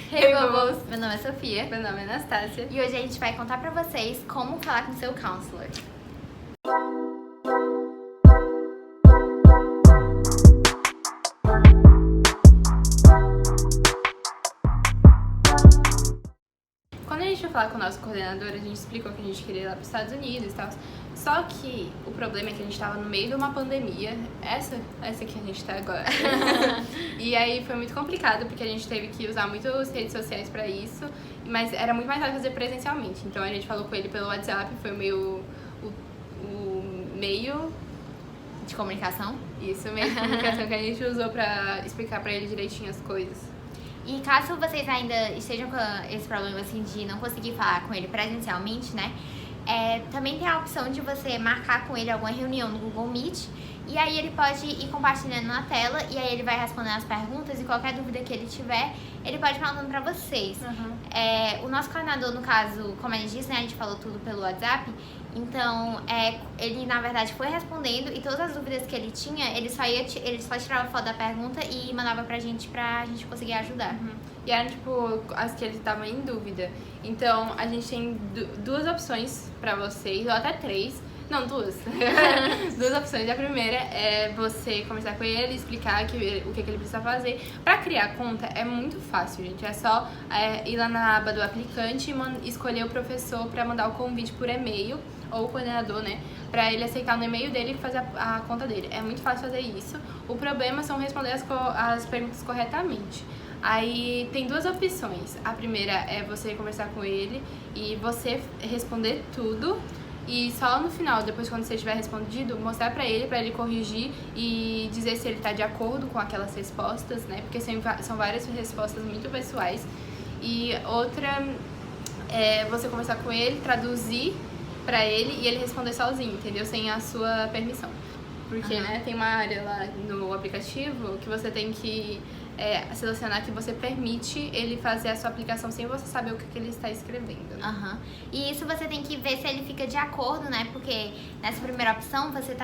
Hey Bubbles! Meu nome é Sofia. Meu nome é Anastácia. E hoje a gente vai contar pra vocês como falar com seu counselor. Quando a gente foi falar com o nosso coordenador, a gente explicou que a gente queria ir lá para os Estados Unidos e tal. Só que o problema é que a gente estava no meio de uma pandemia, essa que a gente está agora. E aí foi muito complicado, porque a gente teve que usar muito as redes sociais para isso, mas era muito mais fácil fazer presencialmente. Então a gente falou com ele pelo WhatsApp, foi o meio De comunicação? Isso, meio de comunicação que a gente usou para explicar para ele direitinho as coisas. E caso vocês ainda estejam com esse problema assim de não conseguir falar com ele presencialmente, né? Também tem a opção de você marcar com ele alguma reunião no Google Meet. E aí ele pode ir compartilhando na tela e aí ele vai respondendo as perguntas e qualquer dúvida que ele tiver, ele pode ir perguntando pra vocês. O nosso coordenador, no caso, como ele disse, né, a gente falou tudo pelo WhatsApp, então ele na verdade foi respondendo e todas as dúvidas que ele tinha, ele só tirava foto da pergunta e mandava pra gente conseguir ajudar. E eram, tipo, as que ele tava em dúvida. Então, a gente tem duas opções pra vocês, ou até três. Não, duas. Duas opções. A primeira é você conversar com ele, explicar o que ele precisa fazer. Pra criar conta é muito fácil, gente. É só ir lá na aba do aplicante e escolher o professor pra mandar o convite por e-mail, ou o coordenador, né? Pra ele aceitar no e-mail dele e fazer a conta dele. É muito fácil fazer isso. O problema são responder as perguntas corretamente. Aí tem duas opções. A primeira é você conversar com ele e você responder tudo. E só no final, depois quando você tiver respondido, mostrar pra ele corrigir e dizer se ele tá de acordo com aquelas respostas, né? Porque são várias respostas muito pessoais. E outra é você conversar com ele, traduzir pra ele e ele responder sozinho, entendeu? Sem a sua permissão. Porque, né, tem uma área lá no aplicativo que você tem que selecionar que você permite ele fazer a sua aplicação sem você saber o que ele está escrevendo. Né? E isso você tem que ver se ele fica de acordo, né? Porque nessa primeira opção você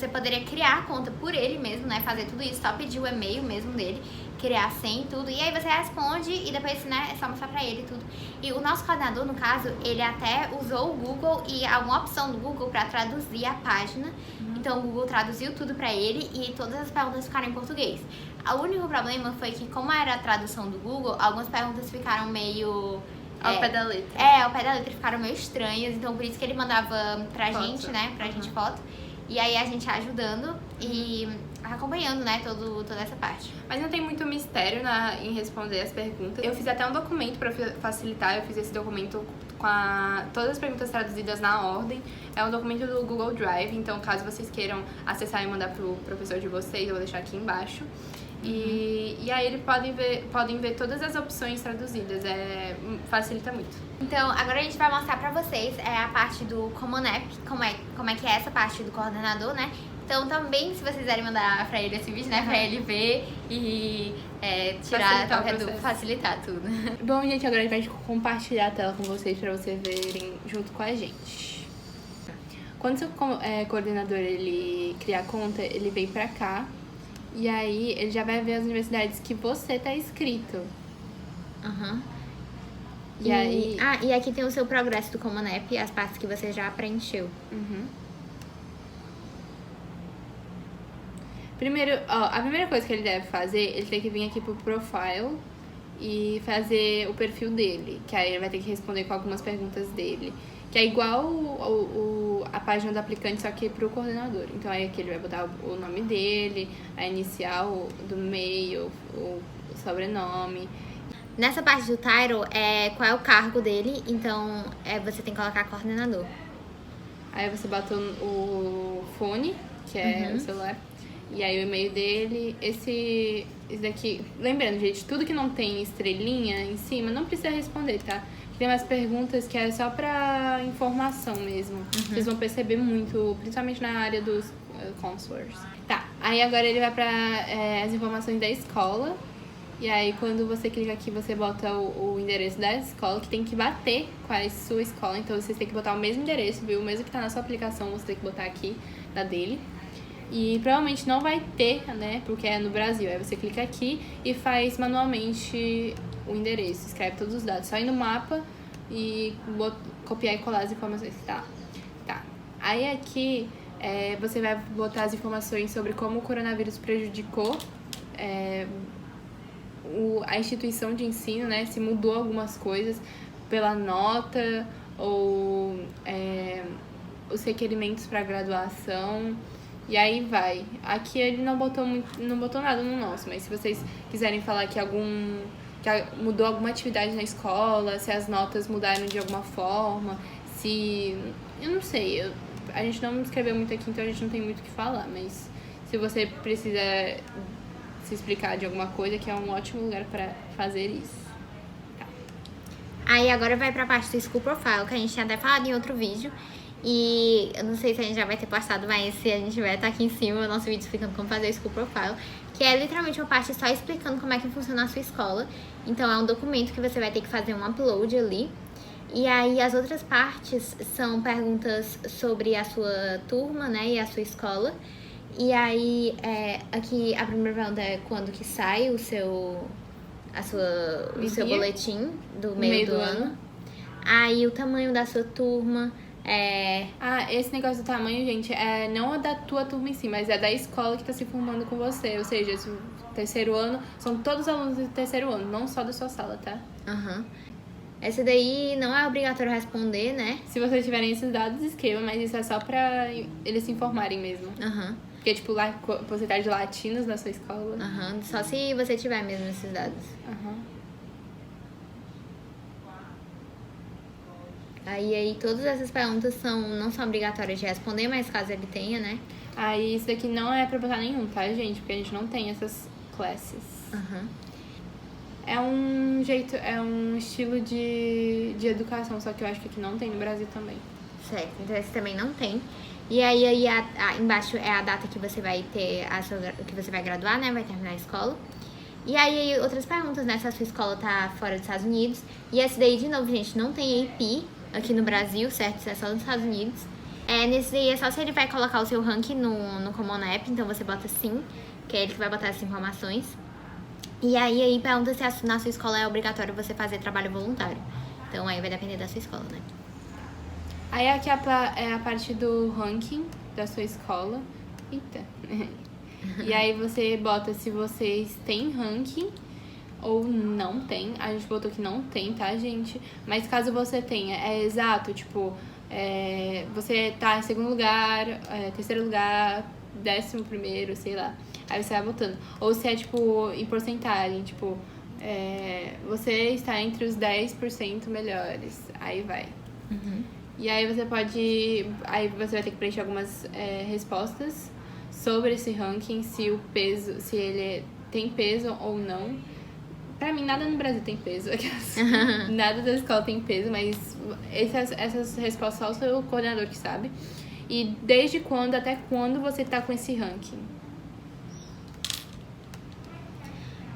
poderia criar a conta por ele mesmo, né? Fazer tudo isso, só pedir o e-mail mesmo dele, criar a senha e tudo. E aí você responde e depois, né, é só mostrar pra ele tudo. E o nosso coordenador, no caso, ele até usou o Google e alguma opção do Google pra traduzir a página. Então o Google traduziu tudo pra ele e todas as perguntas ficaram em português. O único problema foi que, como era a tradução do Google, algumas perguntas ficaram meio... Ao pé da letra. Ao pé da letra ficaram meio estranhas, então por isso que ele mandava pra gente, né, gente foto. E aí a gente ajudando e acompanhando, né, toda essa parte. Mas não tem muito mistério em responder as perguntas. Eu fiz até um documento pra facilitar, eu fiz esse documento com todas as perguntas traduzidas na ordem. É um documento do Google Drive, então caso vocês queiram acessar e mandar pro professor de vocês, eu vou deixar aqui embaixo. E aí eles podem ver todas as opções traduzidas, facilita muito. Então, agora a gente vai mostrar pra vocês a parte do Common App, como é que é essa parte do coordenador, né? Então também, se vocês quiserem mandar pra ele esse vídeo, né, pra ele ver e tirar qualquer dúvida, facilitar tudo. Bom, gente, agora a gente vai compartilhar a tela com vocês pra vocês verem junto com a gente. Quando seu coordenador ele criar a conta, ele vem pra cá. E aí, ele já vai ver as universidades que você tá inscrito. E aí... e aqui tem o seu progresso do Common App, as partes que você já preencheu. Primeiro, a primeira coisa que ele deve fazer, ele tem que vir aqui pro Profile e fazer o perfil dele. Que aí ele vai ter que responder com algumas perguntas dele. Que é igual a página do aplicante, só que pro coordenador. Então aí aqui ele vai botar o nome dele, a inicial do e-mail, o sobrenome. Nessa parte do title, qual é o cargo dele, então você tem que colocar coordenador. Aí você bota o fone, que é o celular, e aí o e-mail dele, esse daqui. Lembrando, gente, tudo que não tem estrelinha em cima não precisa responder, tá? Tem umas perguntas que é só pra informação mesmo. Vocês vão perceber muito, principalmente na área dos counselors. Tá, aí agora ele vai pra as informações da escola. E aí quando você clica aqui, você bota o endereço da escola, que tem que bater com a sua escola. Então vocês têm que botar o mesmo endereço, viu? O mesmo que tá na sua aplicação, você tem que botar aqui, da dele. E provavelmente não vai ter, né? Porque é no Brasil. Aí você clica aqui e faz manualmente o endereço. Escreve todos os dados. Só ir no mapa e copiar e colar as informações que tá. Aí aqui você vai botar as informações sobre como o coronavírus prejudicou a instituição de ensino, né? Se mudou algumas coisas pela nota ou os requerimentos para graduação. E aí vai. Aqui ele não botou nada no nosso, mas se vocês quiserem falar que mudou alguma atividade na escola, se as notas mudaram de alguma forma, se... Eu não sei, a gente não escreveu muito aqui, então a gente não tem muito o que falar, mas se você precisa se explicar de alguma coisa, que é um ótimo lugar para fazer isso. Tá. Aí agora vai pra parte do School Profile, que a gente tinha até falado em outro vídeo. E eu não sei se a gente já vai ter postado, mas se a gente vai estar aqui em cima, o nosso vídeo explicando como fazer o School Profile, que é literalmente uma parte só explicando como é que funciona a sua escola. Então é um documento que você vai ter que fazer um upload ali. E aí as outras partes são perguntas sobre a sua turma, né, e a sua escola. E aí aqui a primeira pergunta é quando que sai o seu boletim do meio do ano. Aí o tamanho da sua turma. Esse negócio do tamanho, gente, não é da tua turma em si, mas é da escola que tá se formando com você. Ou seja, esse terceiro ano, são todos alunos do terceiro ano, não só da sua sala, tá? Essa daí não é obrigatório responder, né? Se vocês tiverem esses dados, escreva, mas isso é só pra eles se informarem mesmo. Porque, tipo, porcentagem de latinos na sua escola. Só se você tiver mesmo esses dados. Aí todas essas perguntas não são obrigatórias de responder, mas caso ele tenha, né? Aí isso daqui não é pra botar nenhum, tá, gente? Porque a gente não tem essas classes. É um estilo de educação, só que eu acho que aqui não tem no Brasil também. Certo, então esse também não tem. E aí embaixo é a data que você vai ter, que você vai graduar, né? Vai terminar a escola. E aí outras perguntas, né? Se a sua escola tá fora dos Estados Unidos. E esse daí, de novo, gente, não tem AP aqui no Brasil, certo? Isso é só nos Estados Unidos. Nesse daí é só se ele vai colocar o seu ranking no Common App, então você bota sim, que é ele que vai botar essas informações. E aí pergunta se na sua escola é obrigatório você fazer trabalho voluntário. Então aí vai depender da sua escola, né? Aí aqui é a parte do ranking da sua escola. Eita. E aí você bota se vocês têm ranking ou não tem. A gente botou que não tem, tá, gente? Mas caso você tenha, é exato, tipo, você tá em segundo lugar, terceiro lugar, 11º, sei lá. Aí você vai botando. Ou se é, tipo, em porcentagem, tipo, você está entre os 10% melhores. Aí vai. E aí você vai ter que preencher algumas respostas sobre esse ranking, se ele tem peso ou não. Pra mim, nada no Brasil tem peso. Nada da escola tem peso, mas essas respostas só o seu coordenador que sabe. E desde quando até quando você tá com esse ranking.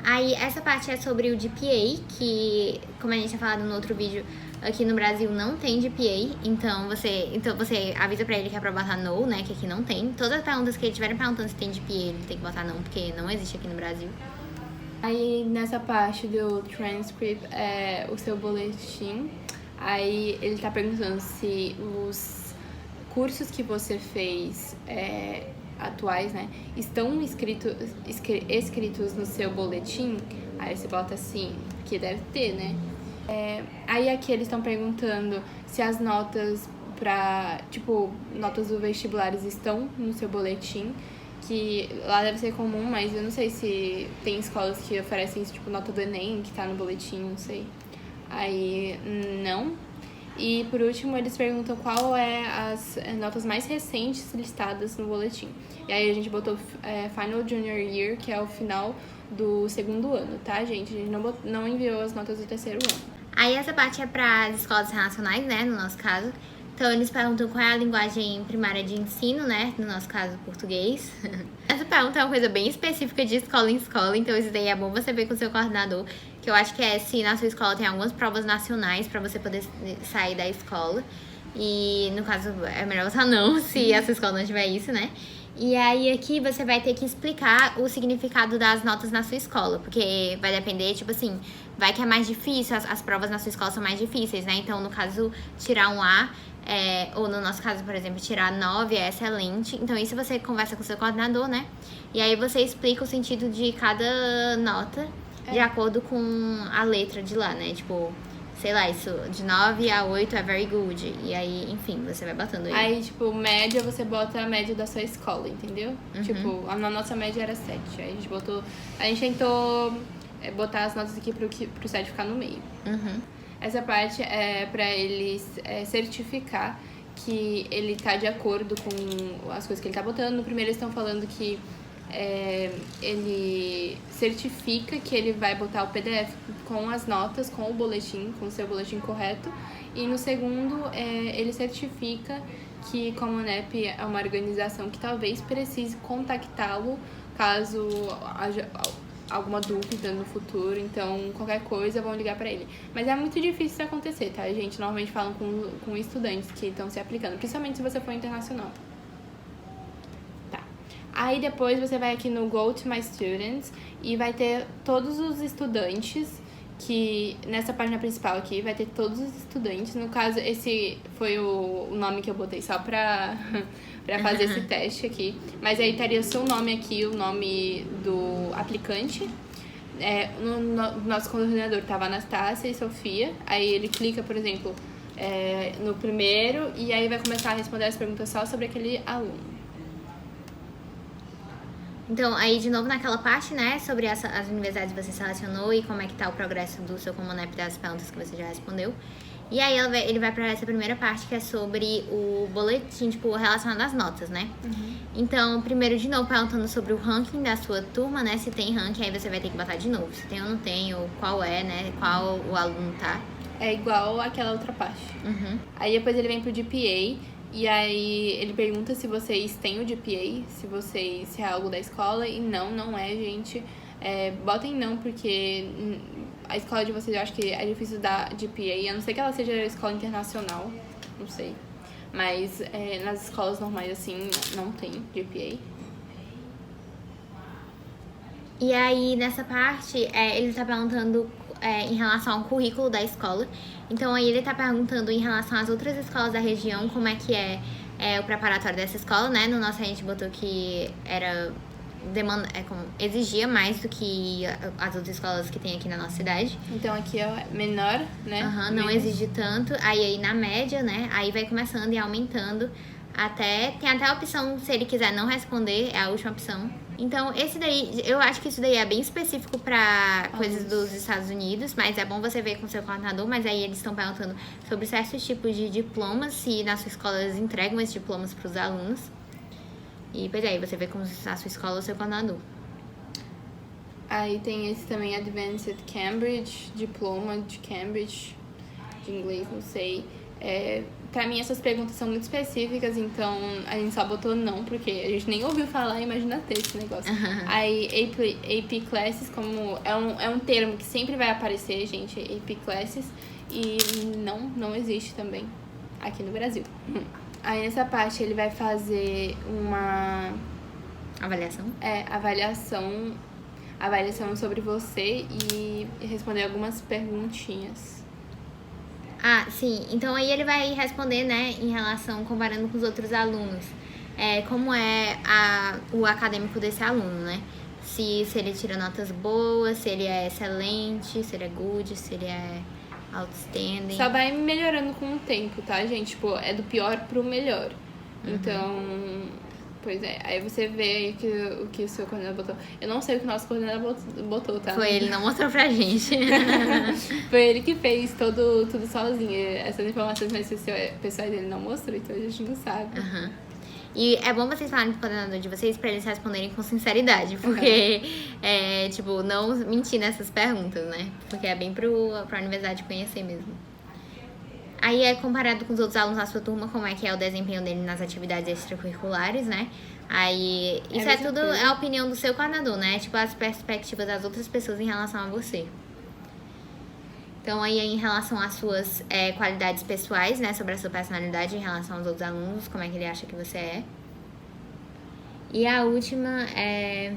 Aí essa parte é sobre o GPA, que, como a gente tinha falado no outro vídeo, aqui no Brasil não tem GPA, então você avisa pra ele que é pra botar no, né, que aqui não tem. Todas as perguntas que ele estiverem perguntando se tem GPA, ele tem que botar não, porque não existe aqui no Brasil. Aí nessa parte do transcript, o seu boletim, aí ele tá perguntando se os cursos que você fez atuais, né, estão escritos no seu boletim. Aí você bota assim, que deve ter, né? Aí aqui eles estão perguntando se as notas notas do vestibulares estão no seu boletim, que lá deve ser comum, mas eu não sei se tem escolas que oferecem isso, tipo nota do Enem, que tá no boletim, não sei. Aí, não. E por último, eles perguntam qual é as notas mais recentes listadas no boletim. E aí a gente botou Final Junior Year, que é o final do segundo ano, tá, gente? A gente não enviou as notas do terceiro ano. Aí essa parte é para as escolas internacionais, né, no nosso caso. Então eles perguntam qual é a linguagem primária de ensino, né, no nosso caso, português. Essa pergunta é uma coisa bem específica de escola em escola, então isso daí é bom você ver com o seu coordenador, que eu acho que se na sua escola tem algumas provas nacionais para você poder sair da escola. E no caso é melhor usar não, se a sua escola não tiver isso, né. E aí aqui você vai ter que explicar o significado das notas na sua escola, porque vai depender, tipo assim, vai que é mais difícil, as provas na sua escola são mais difíceis, né? Então, no caso, tirar um A, ou no nosso caso, por exemplo, tirar 9 é excelente. Então, isso você conversa com o seu coordenador, né? E aí você explica o sentido de cada nota de acordo com a letra de lá, né? Tipo, sei lá, isso de 9 a 8 é very good. E aí, enfim, você vai botando aí. Aí, tipo, média, você bota a média da sua escola, entendeu? Tipo, a nossa média era 7. Aí a gente tentou botar as notas aqui pro 7 ficar no meio. Essa parte é pra eles certificar que ele tá de acordo com as coisas que ele tá botando. No primeiro eles estão falando que ele certifica que ele vai botar o PDF com as notas, com o boletim, com o seu boletim correto. E no segundo, ele certifica que, como a UNEP é uma organização que talvez precise contactá-lo caso haja alguma dúvida no futuro. Então, qualquer coisa, vão ligar pra ele. Mas é muito difícil isso acontecer, tá, gente? Normalmente falam com estudantes que estão se aplicando, principalmente se você for internacional. Aí depois você vai aqui no Go to My Students e vai ter todos os estudantes que... Nessa página principal aqui vai ter todos os estudantes. No caso, esse foi o nome que eu botei só pra fazer esse teste aqui. Mas aí estaria o seu nome aqui, o nome do aplicante. No nosso coordenador tava Anastácia e Sofia. Aí ele clica, por exemplo, no primeiro e aí vai começar a responder as perguntas só sobre aquele aluno. Então, aí de novo naquela parte, né, sobre as universidades que você selecionou e como é que tá o progresso do seu Comunep das perguntas que você já respondeu. E aí ele vai pra essa primeira parte que é sobre o boletim, tipo, relacionado às notas, né? Então, primeiro, de novo, perguntando sobre o ranking da sua turma, né? Se tem ranking, aí você vai ter que botar de novo. Se tem ou não tem, ou qual é, né? Qual o aluno tá. É igual aquela outra parte. Aí depois ele vem pro GPA. E aí ele pergunta se vocês têm o GPA, se é algo da escola. E não é, gente. Botem não, porque a escola de vocês eu acho que é difícil dar GPA. A não ser que ela seja escola internacional, não sei. Mas nas escolas normais, assim, não tem GPA. E aí, nessa parte, ele tá perguntando em relação ao currículo da escola. Então, aí ele tá perguntando em relação às outras escolas da região, como é que é o preparatório dessa escola, né? No nosso, a gente botou que era exigia mais do que as outras escolas que tem aqui na nossa cidade. Então, aqui é menor, né? Não exige tanto. Aí, na média, né? Aí vai começando e aumentando. Tem até a opção, se ele quiser não responder, é a última opção. Então, esse daí, eu acho que isso daí é bem específico para coisas dos Estados Unidos, mas é bom você ver com o seu coordenador. Mas aí eles estão perguntando sobre certos tipos de diplomas, se na sua escola eles entregam esses diplomas para os alunos. E, pois aí, você vê com a sua escola ou o seu coordenador. Aí tem esse também, Advanced Cambridge, diploma de Cambridge, de inglês, não sei. Pra mim, essas perguntas são muito específicas, então a gente só botou não, porque a gente nem ouviu falar, imagina ter esse negócio. Aí, AP Classes, como é um termo que sempre vai aparecer, gente, AP Classes, e não existe também aqui no Brasil. Aí, nessa parte, ele vai fazer uma... Avaliação? Avaliação sobre você e responder algumas perguntinhas. Sim. Então, aí ele vai responder, né, em relação, comparando com os outros alunos. Como é o acadêmico desse aluno, né? Se ele tira notas boas, se ele é excelente, se ele é good, se ele é outstanding. Só vai melhorando com o tempo, tá, gente? Tipo, é do pior pro melhor. Então... Pois é, aí você vê o que o seu coordenador botou. Eu não sei o que o nosso coordenador botou, tá? Foi ele, não mostrou pra gente. Foi ele que fez tudo sozinho. Essas informações mais pessoais dele não mostrou, então a gente não sabe. E é bom vocês falarem pro coordenador de vocês pra eles responderem com sinceridade, porque, tipo, não mentir nessas perguntas, né? Porque é bem pra universidade conhecer mesmo. Aí comparado com os outros alunos da sua turma, como é que é o desempenho dele nas atividades extracurriculares, né? Aí, isso tudo é a opinião do seu coordenador, né? Tipo, as perspectivas das outras pessoas em relação a você. Então, aí em relação às suas qualidades pessoais, né? Sobre a sua personalidade em relação aos outros alunos, como é que ele acha que você é. E a última é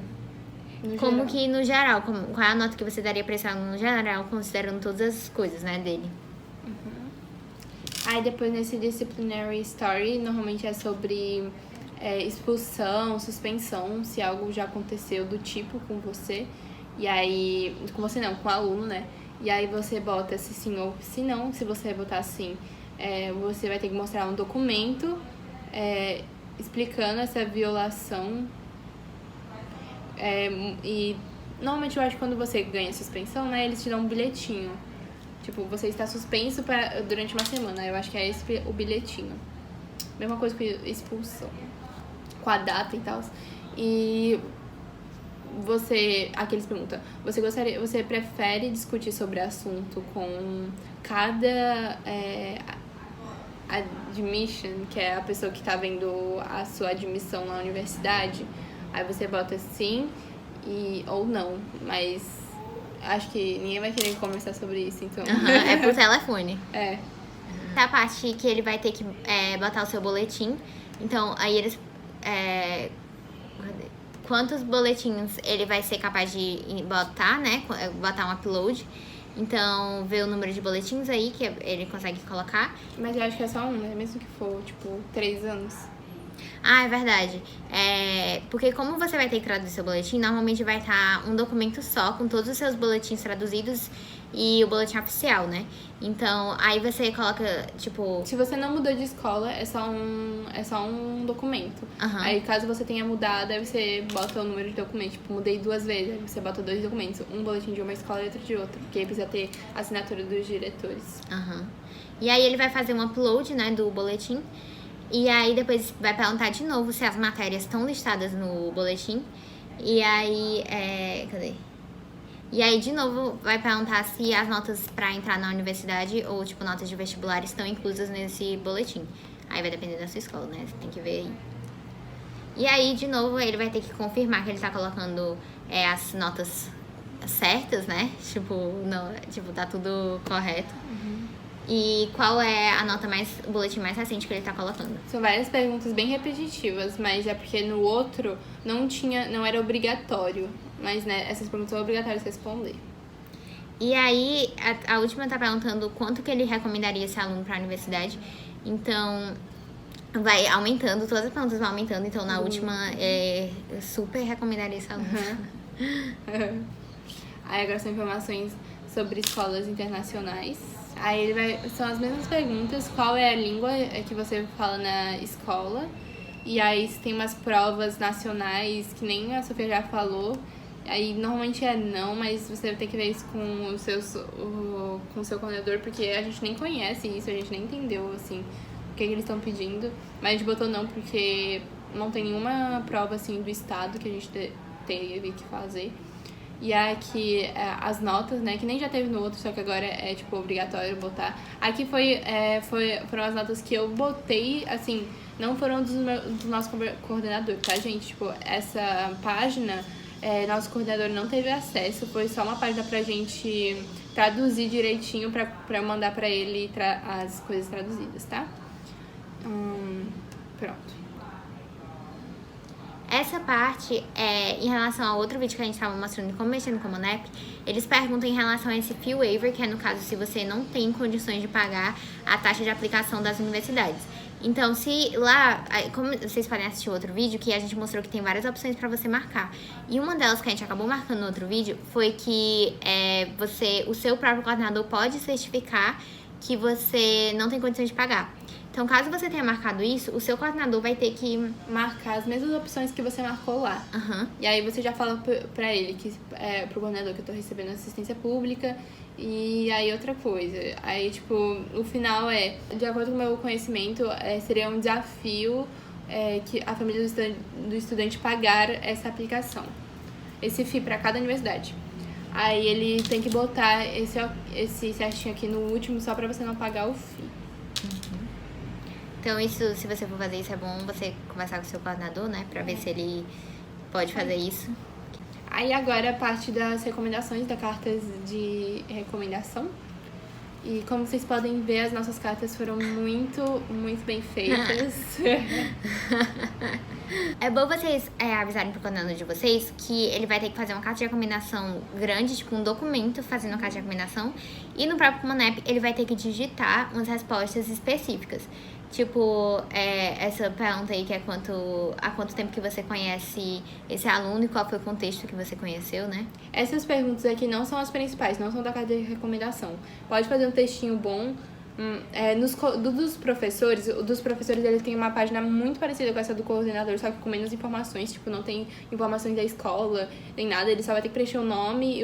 como que no geral, qual é a nota que você daria pra esse aluno no geral, considerando todas as coisas, né, dele. Aí depois nesse disciplinary story, normalmente é sobre expulsão, suspensão, se algo já aconteceu do tipo com você. E aí, com você não, com o aluno, né? E aí você bota se sim ou se não. Se você botar sim, você vai ter que mostrar um documento explicando essa violação. E normalmente eu acho que quando você ganha suspensão, né, eles te dão um bilhetinho. Tipo, você está suspenso durante uma semana. Eu acho que é esse o bilhetinho. Mesma coisa que expulsão. Com a data e tal. E aqui eles perguntam, você prefere discutir sobre assunto com cada admission, que é a pessoa que tá vendo a sua admissão na universidade? Aí você bota sim ou não, mas acho que ninguém vai querer conversar sobre isso, então. É por telefone. A parte que ele vai ter que botar o seu boletim. Então, aí eles... quantos boletins ele vai ser capaz de botar, né? Botar um upload. Então, ver o número de boletins aí que ele consegue colocar. Mas eu acho que é só um, né? Mesmo que for, tipo, 3 anos. Ah, é verdade. Porque como você vai ter que traduzir seu boletim, normalmente vai estar um documento só, com todos os seus boletins traduzidos e o boletim oficial, né? Então, aí você coloca, tipo... Se você não mudou de escola, é só um documento. Aí, caso você tenha mudado, aí você bota o número de documento. Tipo, mudei 2 vezes, aí você bota 2 documentos. Um boletim de uma escola e outro de outra. Porque aí precisa ter a assinatura dos diretores. E aí ele vai fazer um upload, né, do boletim. E aí depois vai perguntar de novo se as matérias estão listadas no boletim. E aí, cadê? E aí, de novo, vai perguntar se as notas pra entrar na universidade ou, tipo, notas de vestibular estão inclusas nesse boletim. Aí vai depender da sua escola, né? Você tem que ver aí. E aí, de novo, ele vai ter que confirmar que ele tá colocando as notas certas, né? Tipo, tá tudo correto. E qual é o boletim mais recente que ele tá colocando? São várias perguntas bem repetitivas, mas é porque no outro não era obrigatório. Mas, né, essas perguntas são obrigatórias de responder. E aí, a última tá perguntando quanto que ele recomendaria esse aluno pra universidade. Então, vai aumentando, todas as perguntas vão aumentando. Então, na última, eu super recomendaria esse aluno. Aí, agora são informações sobre escolas internacionais. Aí, são as mesmas perguntas. Qual é a língua que você fala na escola? E aí, se tem umas provas nacionais, que nem a Sofia já falou. Aí, normalmente não, mas você vai ter que ver isso com o seu coordenador, porque a gente nem conhece isso, a gente nem entendeu, assim, o que eles estão pedindo. Mas a gente botou não, porque não tem nenhuma prova, assim, do estado que a gente teve que fazer. E aqui, as notas, né, que nem já teve no outro, só que agora é, tipo, obrigatório botar. Aqui foram as notas que eu botei, assim, não foram do nosso coordenador, tá, gente? Tipo, essa página... nosso coordenador não teve acesso, foi só uma página pra gente traduzir direitinho pra mandar pra ele as coisas traduzidas, tá? Pronto. Essa parte, em relação ao outro vídeo que a gente tava mostrando de como mexer no Common App, eles perguntam em relação a esse fee waiver, que é no caso se você não tem condições de pagar a taxa de aplicação das universidades. Então, se lá, como vocês podem assistir o outro vídeo, que a gente mostrou que tem várias opções pra você marcar. E uma delas que a gente acabou marcando no outro vídeo foi que o seu próprio coordenador pode certificar que você não tem condições de pagar. Então, caso você tenha marcado isso, o seu coordenador vai ter que marcar as mesmas opções que você marcou lá. E aí você já fala pra ele, pro coordenador, que eu tô recebendo assistência pública. E aí outra coisa, aí tipo, o final de acordo com o meu conhecimento, seria um desafio que a família do estudante pagar essa aplicação, esse FII para cada universidade. Aí ele tem que botar esse certinho aqui no último, só pra você não pagar o FII. Então isso, se você for fazer isso, é bom você conversar com o seu coordenador, né, pra ver se ele pode fazer isso. Aí agora a parte das recomendações, da cartas de recomendação. E como vocês podem ver, as nossas cartas foram muito, muito bem feitas. É bom vocês avisarem pro coordenador de vocês que ele vai ter que fazer uma carta de recomendação grande, tipo um documento fazendo a carta de recomendação. E no próprio Comanep ele vai ter que digitar umas respostas específicas. Tipo, essa pergunta aí que é há quanto tempo que você conhece esse aluno e qual foi o contexto que você conheceu, né? Essas perguntas aqui não são as principais, não são da carta de recomendação. Pode fazer um textinho bom. Dos professores eles têm uma página muito parecida com essa do coordenador, só que com menos informações, tipo, não tem informações da escola, nem nada, ele só vai ter que preencher o nome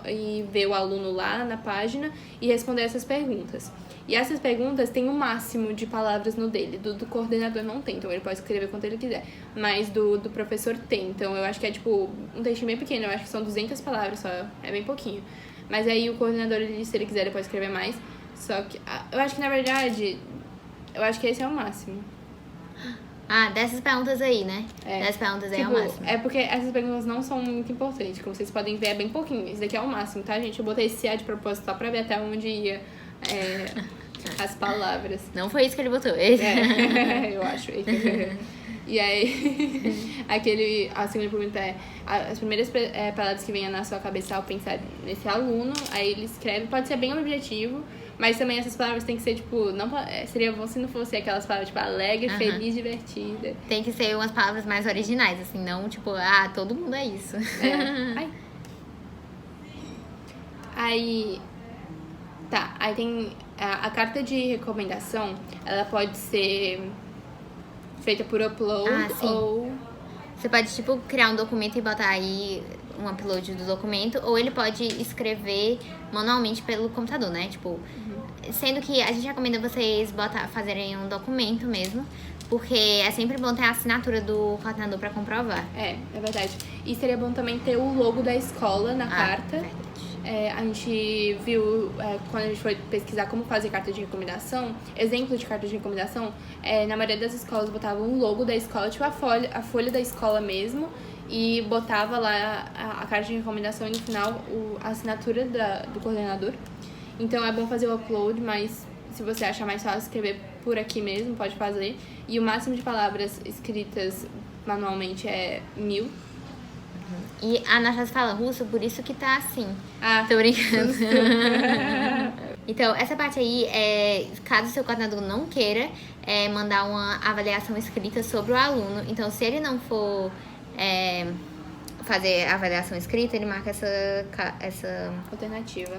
e ver o aluno lá na página e responder essas perguntas. E essas perguntas têm um máximo de palavras no dele, do coordenador não tem, então ele pode escrever quanto ele quiser, mas do professor tem, então eu acho que é tipo um textinho bem pequeno, eu acho que são 200 palavras só, é bem pouquinho. Mas aí o coordenador, se ele quiser, ele pode escrever mais. Só que eu acho que, na verdade, eu acho que esse é o máximo. Dessas perguntas aí, né? Dessas perguntas aí é o máximo. É porque essas perguntas não são muito importantes. Como vocês podem ver, é bem pouquinho. Esse daqui é o máximo, tá, gente? Eu botei esse A de propósito só pra ver até onde ia as palavras. Não foi isso que ele botou. Eu acho. E aí, a segunda pergunta as primeiras palavras que venham na sua cabeça ao pensar nesse aluno, aí ele escreve, pode ser bem objetivo, mas também essas palavras tem que ser, tipo, não, seria bom se não fosse aquelas palavras, tipo, alegre, feliz, divertida. Tem que ser umas palavras mais originais, assim, não, tipo, todo mundo é isso. Aí tem a carta de recomendação, ela pode ser feita por upload ou... Você pode, tipo, criar um documento e botar aí um upload do documento, ou ele pode escrever manualmente pelo computador, né? Tipo, sendo que a gente recomenda vocês fazerem um documento mesmo, porque é sempre bom ter a assinatura do coordenador pra comprovar. É verdade. E seria bom também ter o logo da escola na carta. Verdade. A gente viu, quando a gente foi pesquisar como fazer carta de recomendação, exemplo de carta de recomendação, na maioria das escolas botava um logo da escola, tipo a folha da escola mesmo, e botava lá a carta de recomendação e no final a assinatura do coordenador. Então é bom fazer o upload, mas se você achar mais fácil escrever por aqui mesmo, pode fazer. E o máximo de palavras escritas manualmente é 1000. E a Anastasia fala russo, por isso que tá assim. Tô brincando. Então, essa parte aí, caso o seu coordenador não queira mandar uma avaliação escrita sobre o aluno, então se ele não for fazer a avaliação escrita, ele marca essa alternativa.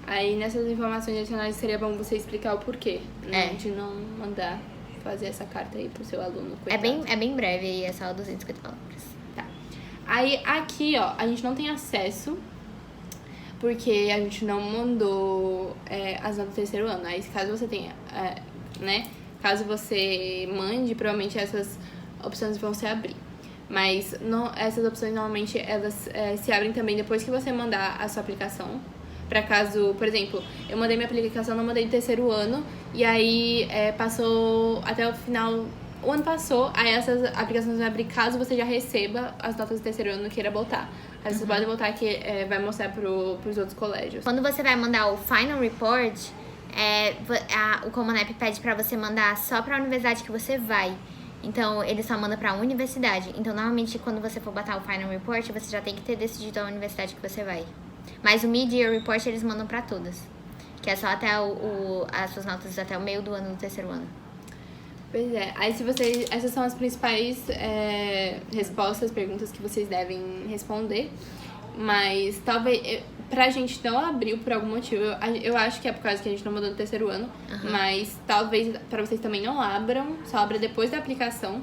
Aí, nessas informações adicionais, seria bom você explicar o porquê, né, de não mandar fazer essa carta aí pro seu aluno. É bem breve aí, é só 250 palavras. Aí, aqui, ó, a gente não tem acesso, porque a gente não mandou as notas do terceiro ano. Aí, caso você tenha, né, caso você mande, provavelmente essas opções vão se abrir. Mas essas opções, normalmente, elas se abrem também depois que você mandar a sua aplicação. Pra caso, por exemplo, eu mandei minha aplicação, não mandei do terceiro ano, e aí passou até o final... O ano passou, aí essas aplicações vão abrir caso você já receba as notas do terceiro ano e queira voltar. Aí você pode voltar que vai mostrar pros outros colégios. Quando você vai mandar o Final Report, o Comanep pede pra você mandar só pra universidade que você vai. Então, ele só manda pra universidade. Então, normalmente, quando você for botar o Final Report, você já tem que ter decidido a universidade que você vai. Mas o Mid-Year Report, eles mandam pra todas. Que é só até as suas notas até o meio do ano do terceiro ano. Pois é, aí essas são as principais respostas, perguntas que vocês devem responder, mas talvez, pra gente não abriu por algum motivo, eu acho que é por causa que a gente não mandou no terceiro ano, mas talvez pra vocês também não abram, só abra depois da aplicação.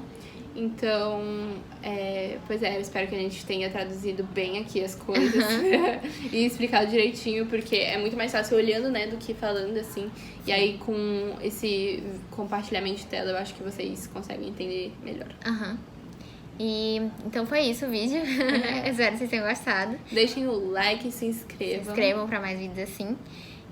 Então, eu espero que a gente tenha traduzido bem aqui as coisas e explicado direitinho, porque é muito mais fácil olhando, né, do que falando, assim. E aí, com esse compartilhamento de tela, eu acho que vocês conseguem entender melhor. E então foi isso o vídeo. Espero que vocês tenham gostado. Deixem o like e se inscrevam. Se inscrevam pra mais vídeos assim.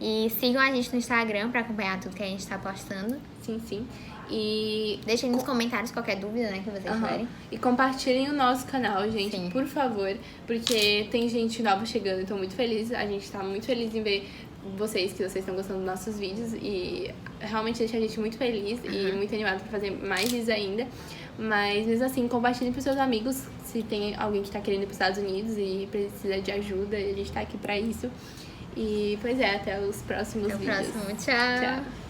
E sigam a gente no Instagram pra acompanhar tudo que a gente tá postando. Sim. E deixem nos comentários qualquer dúvida, né, que vocês tiverem. E compartilhem o nosso canal, gente, Sim. por favor, porque tem gente nova chegando, então muito feliz. A gente tá muito feliz em ver vocês que vocês estão gostando dos nossos vídeos e realmente deixa a gente muito feliz e muito animado pra fazer mais vídeos ainda. Mas mesmo assim, compartilhe pros seus amigos se tem alguém que tá querendo ir pros Estados Unidos e precisa de ajuda, a gente tá aqui pra isso. E, pois é, até os próximos vídeos. Até o próximo. Tchau. Tchau.